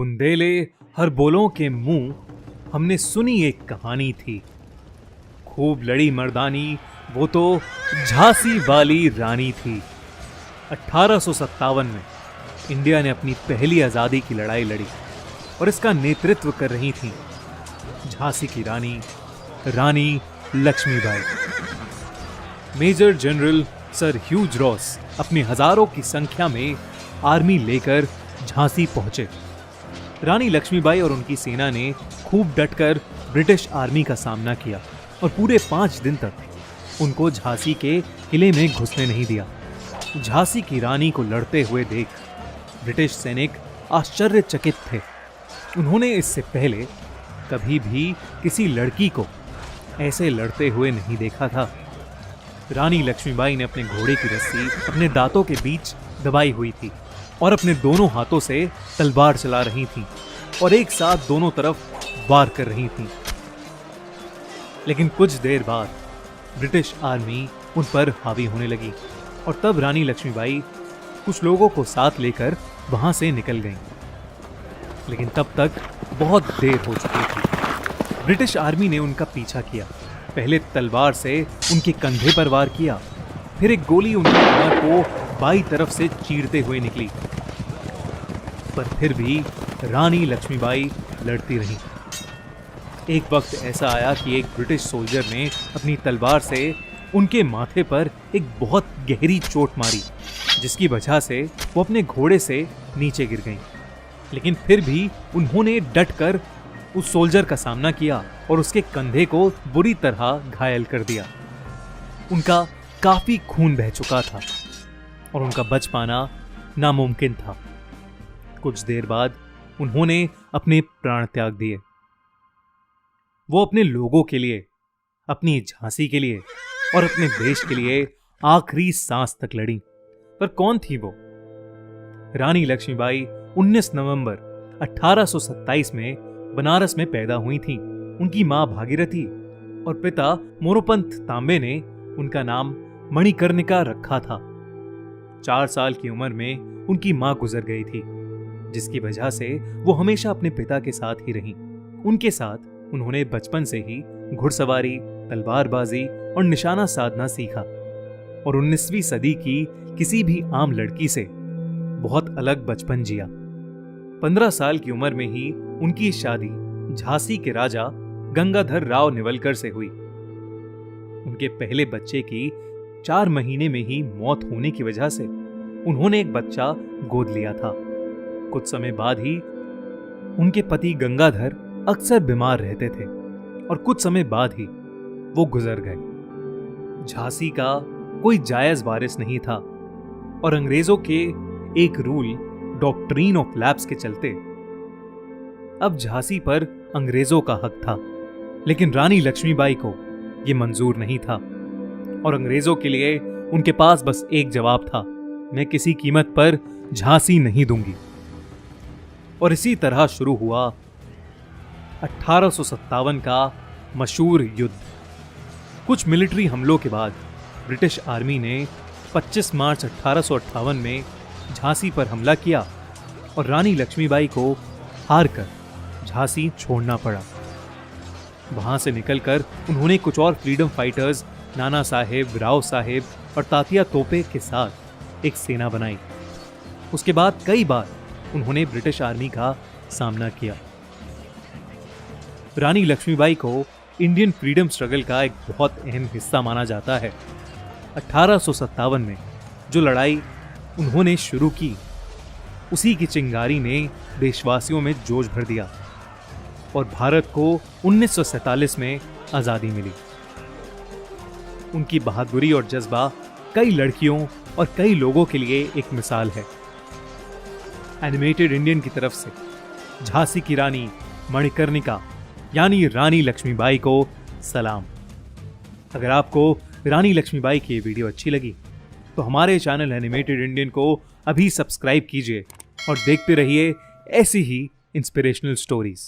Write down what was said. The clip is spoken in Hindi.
बुंदेले हर बोलों के मुंह हमने सुनी एक कहानी थी। खूब लड़ी मर्दानी वो तो झांसी वाली रानी थी। 1857 में इंडिया ने अपनी पहली आजादी की लड़ाई लड़ी और इसका नेतृत्व कर रही थी झांसी की रानी Rani Lakshmibai. Major general sir Hugh Rose अपनी हजारों की संख्या में आर्मी लेकर झांसी पहुंचे। रानी लक्ष्मीबाई और उनकी सेना ने खूब डटकर ब्रिटिश आर्मी का सामना किया और पूरे 5 दिन तक उनको झांसी के किले में घुसने नहीं दिया। झांसी की रानी को लड़ते हुए देख ब्रिटिश सैनिक आश्चर्यचकित थे। उन्होंने इससे पहले कभी भी किसी लड़की को ऐसे लड़ते हुए नहीं देखा था। रानी लक्ष्मीबाई ने अपने घोड़े की रस्सी अपने दांतों के बीच दबाई हुई थी और अपने दोनों हाथों से तलवार चला रही थी और एक साथ दोनों तरफ वार कर रही थी। लेकिन कुछ देर बाद ब्रिटिश आर्मी उन पर हावी होने लगी और तब रानी लक्ष्मीबाई कुछ लोगों को साथ लेकर वहां से निकल गईं। लेकिन तब तक बहुत देर हो चुकी थी। ब्रिटिश आर्मी ने उनका पीछा किया। पहले तलवार से उनके कंधे पर वार किया, फिर एक गोली उनकी कमर को बाईं तरफ से चीरते हुए निकली, पर फिर भी रानी लक्ष्मीबाई लड़ती रही। एक वक्त ऐसा आया कि एक ब्रिटिश सोल्जर ने अपनी तलवार से उनके माथे पर एक बहुत गहरी चोट मारी, जिसकी वजह से वो अपने घोड़े से नीचे गिर गईं। लेकिन फिर भी उन्होंने डटकर उस सोल्जर का सामना किया और उसके कंधे को बुरी तरह घायल कर दिया। उनका काफी खून बह चुका था और उनका बच पाना नामुमकिन था। कुछ देर बाद उन्होंने अपने प्राण त्याग दिए। वो अपने लोगों के लिए, अपनी झांसी के लिए और अपने देश के लिए आखिरी सांस तक लड़ी। पर कौन थी वो? रानी लक्ष्मीबाई 19 नवंबर 1827 में बनारस में पैदा हुई थी। उनकी मां भागीरथी और पिता मोरोपंत तांबे ने उनका नाम मणिकर्णिका रखा था। 4 साल की उम्र में उनकी मां गुजर गई थी, जिसकी वजह से वो हमेशा अपने पिता के साथ ही रहीं। उनके साथ उन्होंने बचपन से ही घुड़सवारी, तलवारबाजी और निशाना साधना सीखा और 19वीं सदी की किसी भी आम लड़की से बहुत अलग बचपन जिया। 15 साल की उम्र में ही उनकी शादी झांसी के राजा गंगाधर राव नेवलकर से हुई। उनके पहले बच्चे की 4 महीने में ही मौत होने की वजह से उन्होंने एक बच्चा गोद लिया था। कुछ समय बाद ही उनके पति गंगाधर अक्सर बीमार रहते थे और कुछ समय बाद ही वो गुजर गए। झांसी का कोई जायज वारिस नहीं था और अंग्रेजों के एक रूल, डॉक्ट्रीन ऑफ लैप्स के चलते अब झांसी पर अंग्रेजों का हक था। लेकिन रानी लक्ष्मीबाई को यह मंजूर नहीं था और अंग्रेजों के लिए उनके पास बस एक जवाब था, मैं किसी कीमत पर झांसी नहीं दूंगी। और इसी तरह शुरू हुआ 1857 का मशहूर युद्ध। कुछ मिलिट्री हमलों के बाद ब्रिटिश आर्मी ने 25 मार्च 1858 में झांसी पर हमला किया और रानी लक्ष्मीबाई को हारकर झांसी छोड़ना पड़ा। वहां से निकलकर उन्होंने कुछ और फ्रीडम फाइटर्स नाना साहेब, राव साहेब और तात्या तोपे के साथ एक सेना बनाई। उसके बाद कई बार उन्होंने ब्रिटिश आर्मी का सामना किया। रानी लक्ष्मीबाई को इंडियन फ्रीडम स्ट्रगल का एक बहुत अहम हिस्सा माना जाता है। 1857 में जो लड़ाई उन्होंने शुरू की, उसी की चिंगारी ने देशवासियों में जोश भर दिया और भारत को 1947 में आजादी मिली। उनकी बहादुरी और जज्बा कई लड़कियों और कई लोगों के लिए एक मिसाल है। एनिमेटेड इंडियन की तरफ से झांसी की रानी मणिकर्णिका यानी रानी लक्ष्मीबाई को सलाम। अगर आपको रानी लक्ष्मीबाई की वीडियो अच्छी लगी तो हमारे चैनल एनिमेटेड इंडियन को अभी सब्सक्राइब कीजिए और देखते रहिए ऐसी ही इंस्पिरेशनल स्टोरीज।